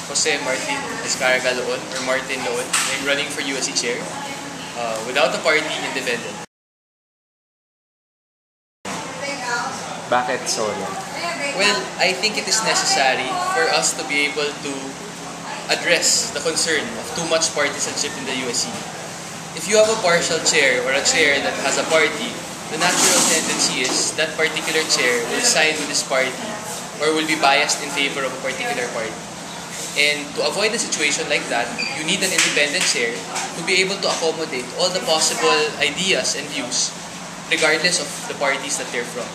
Jose Martin Escarga Loon or Martin Loon. I'm running for USC chair. Without a party, independent. Bakit solo? Well, I think it is necessary for us to be able to address the concern of too much partisanship in the USC. If you have a partial chair or a chair that has a party, the natural tendency is that particular chair will side with this party or will be biased in favor of a particular party. And to avoid a situation like that, you need an independent chair to be able to accommodate all the possible ideas and views regardless of the parties that they're from.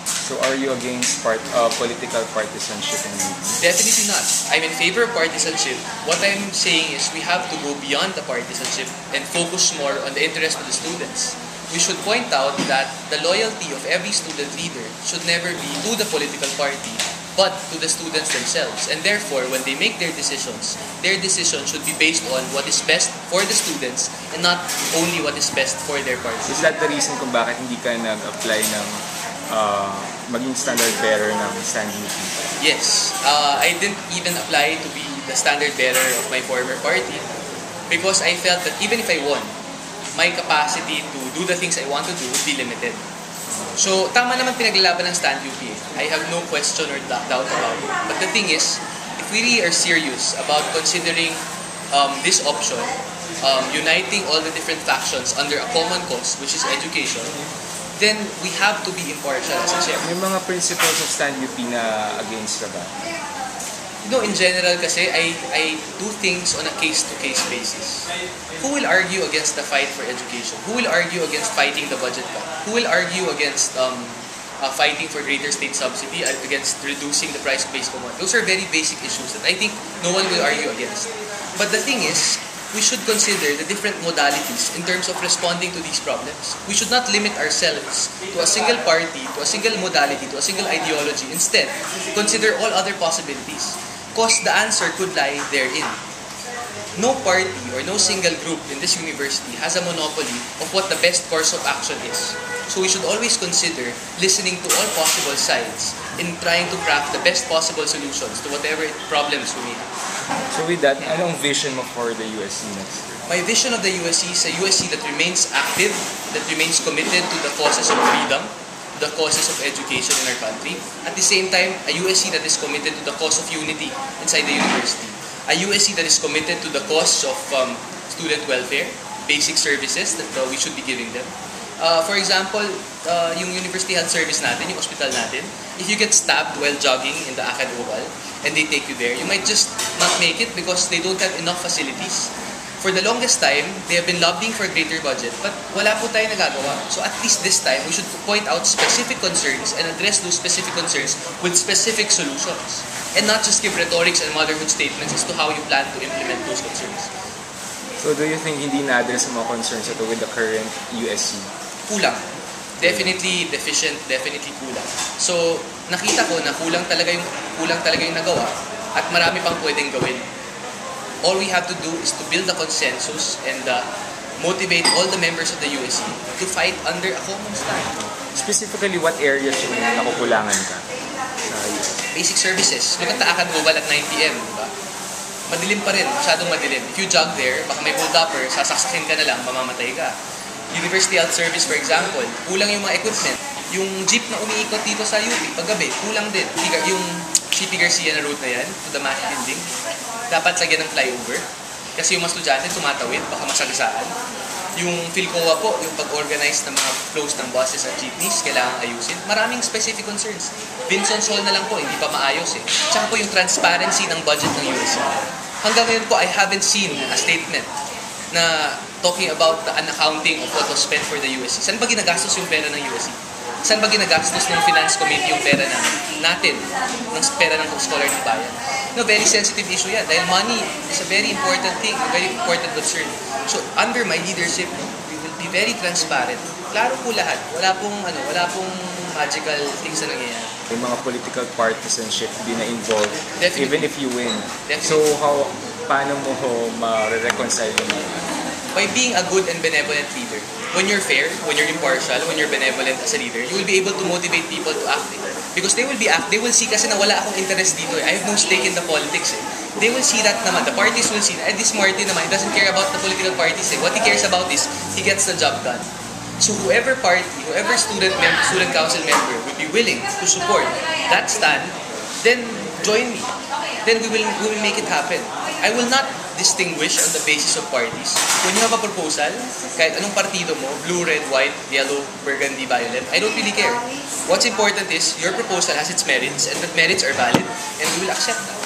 So are you against political partisanship in UP? Definitely not. I'm in favor of partisanship. What I'm saying is we have to go beyond the partisanship and focus more on the interest of the students. We should point out that the loyalty of every student leader should never be to the political party, but to the students themselves. And therefore, when they make their decision should be based on what is best for the students and not only what is best for their party. Is that the reason kung bakit hindi ka nag-apply ng maging standard bearer ng Stand UP? Yes. I didn't even apply to be the standard bearer of my former party because I felt that even if I won, my capacity to do the things I want to do would be limited. So, tama naman pinaglalaban ng Stand UP. I have no question or doubt about it. But the thing is, if we really are serious about considering this option, uniting all the different factions under a common cause, which is education, then we have to be impartial as a chair. May mga principles of Stand UP na against ka ba? No, in general kasi, I do things on a case-to-case basis. Who will argue against the fight for education? Who will argue against fighting the budget cut? Who will argue against fighting for greater state subsidy, against reducing the price of basic commodity? Those are very basic issues that I think no one will argue against. But the thing is, we should consider the different modalities in terms of responding to these problems. We should not limit ourselves to a single party, to a single modality, to a single ideology. Instead, consider all other possibilities. Because the answer could lie therein. No party or no single group in this university has a monopoly of what the best course of action is. So we should always consider listening to all possible sides in trying to craft the best possible solutions to whatever problems we may have. So with that, anong vision mo for the USC next year? My vision of the USC is a USC that remains active, that remains committed to the causes of freedom, the causes of education in our country. At the same time, a USC that is committed to the cause of unity inside the university. A USC that is committed to the cause of student welfare, basic services that we should be giving them. For example, yung university health service natin, yung hospital natin, if you get stabbed while jogging in the Akad Oval and they take you there, you might just not make it because they don't have enough facilities. For the longest time, they have been lobbying for a greater budget, but wala po tayo nagagawa. So at least this time, we should point out specific concerns and address those specific concerns with specific solutions. And not just give rhetorics and motherhood statements as to how you plan to implement those concerns. So do you think hindi na-address ang mga concerns ito with the current USC? Kulang. Definitely deficient, definitely kulang. So nakita ko na kulang talaga yung nagawa at marami pang pwedeng gawin. All we have to do is to build a consensus and motivate all the members of the USC to fight under a common stand. Specifically, what areas yung nakukulangan ka? Basic services. Look at the Akad Oval at 9 p.m. Diba? Madilim pa rin. Masyadong madilim. If you jog there, baka may hold-upper, sasaksakin ka na lang, mamamatay ka. University Health Service, for example, kulang yung mga equipment. Yung jeep na umiikot dito sa UP, paggabi, kulang din. Yung CP Garcia na route na yan, to the Mash Building, dapat lagyan ng flyover. Kasi yung mga estudyante tumatawid, baka masagasaan. Yung PhilCoA po, yung pag-organize ng mga flows ng buses at jeepneys, kailangan ayusin. Maraming specific concerns. Vincent's Hall na lang po, hindi pa maayos eh. Tsaka po yung transparency ng budget ng USC. Hanggang ngayon po, I haven't seen a statement na talking about the accounting of what was spent for the USC. Saan ba ginagastos yung pera ng USC? Saan ba ginagastos ng Finance Committee yung pera natin, ng pera ng scholar ng bayan? No, very sensitive issue yan. Dahil money is a very important thing, a very important concern. So, under my leadership, we will be very transparent. Klaro po lahat. Wala pong magical things na nangyayari. Yung mga political partisanship din na involved, Definitely. even if you win. Definitely. So, paano mo ma-reconcile yung mga? By being a good and benevolent leader. When you're fair, when you're impartial, when you're benevolent as a leader, you will be able to motivate people to act. Because they will see kasi na wala akong interest dito. I have no stake in the politics. they will see that naman. The parties will see that. This Martin naman, he doesn't care about the political parties. What he cares about is, he gets the job done. So whoever party, whoever student council member will be willing to support that stand, then join me. Then we will make it happen. I will not distinguish on the basis of parties. When you have a proposal, kahit anong partido mo, blue, red, white, yellow, burgundy, violet, I don't really care. What's important is your proposal has its merits and the merits are valid and we will accept that.